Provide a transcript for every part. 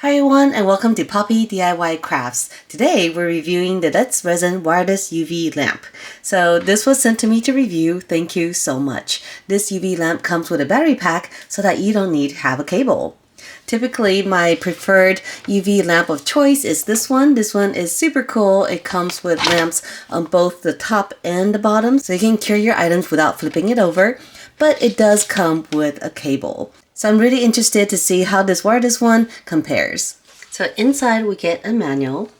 Hi everyone and welcome to Poppy DIY Crafts. Today we're reviewing the Resin wireless UV lamp. So this was sent to me to review. Thank you so much. This UV lamp comes with a battery pack so that you don't need to have a cable. Typically my preferred UV lamp of choice is this one. This one is super cool. It comes with lamps on both the top and the bottom so you can cure your items without flipping it over. But it does come with a cable. So I'm really interested to see how this wireless one compares. So inside we get a manual,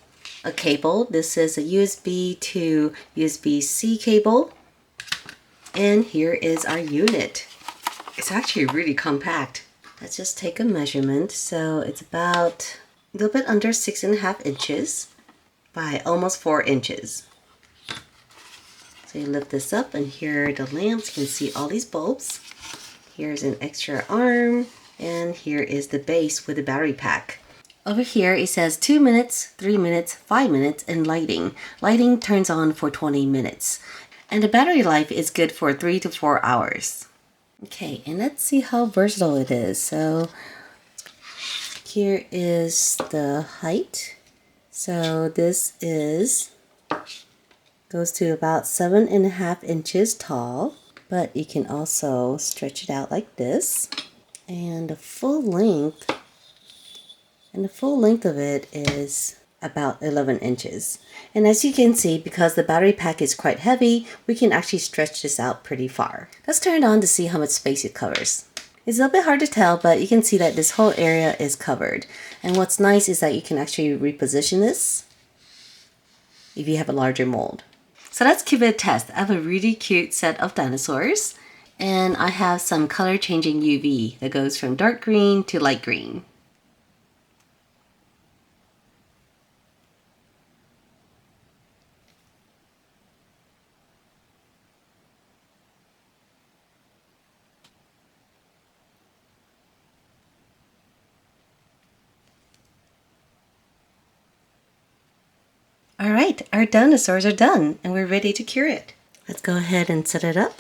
a cable. This is a USB to USB-C cable. And here is our unit. It's actually really compact. Let's just take a measurement. So it's about a little bit under 6.5 inches by almost 4 inches. So you lift this up and here are the lamps. You can see all these bulbs. Here's an extra arm, and here is the base with the battery pack. Over here it says 2 minutes, 3 minutes, 5 minutes, and lighting. Lighting turns on for 20 minutes. And the battery life is good for 3 to 4 hours. Okay, and let's see how versatile it is. So here is the height. So this goes to about 7.5 inches tall. But you can also stretch it out like this. And the full length of it is about 11 inches. And as you can see, because the battery pack is quite heavy, we can actually stretch this out pretty far. Let's turn it on to see how much space it covers. It's a little bit hard to tell, but you can see that this whole area is covered. And what's nice is that you can actually reposition this if you have a larger mold. So let's give it a test. I have a really cute set of dinosaurs and I have some color changing UV that goes from dark green to light green. All right, our dinosaurs are done and we're ready to cure it. Let's go ahead and set it up.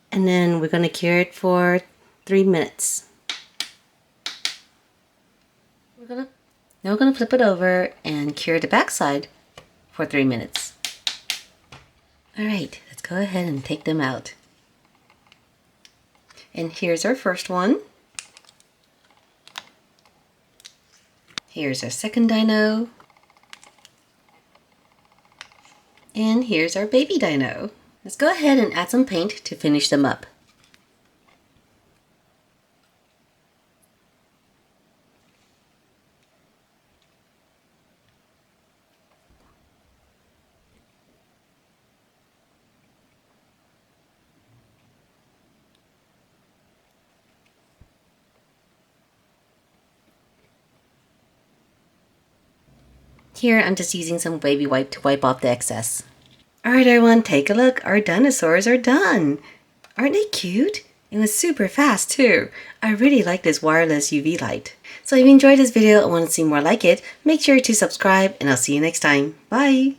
And then we're going to cure it for 3 minutes. Now we're going to flip it over and cure the backside for 3 minutes. All right, let's go ahead and take them out. And here's our first one. Here's our second dino. And here's our baby dino. Let's go ahead and add some paint to finish them up. Here I'm just using some baby wipe to wipe off the excess. Alright everyone, take a look. Our dinosaurs are done. Aren't they cute? It was super fast too. I really like this wireless UV light. So if you enjoyed this video and want to see more like it, make sure to subscribe and I'll see you next time. Bye!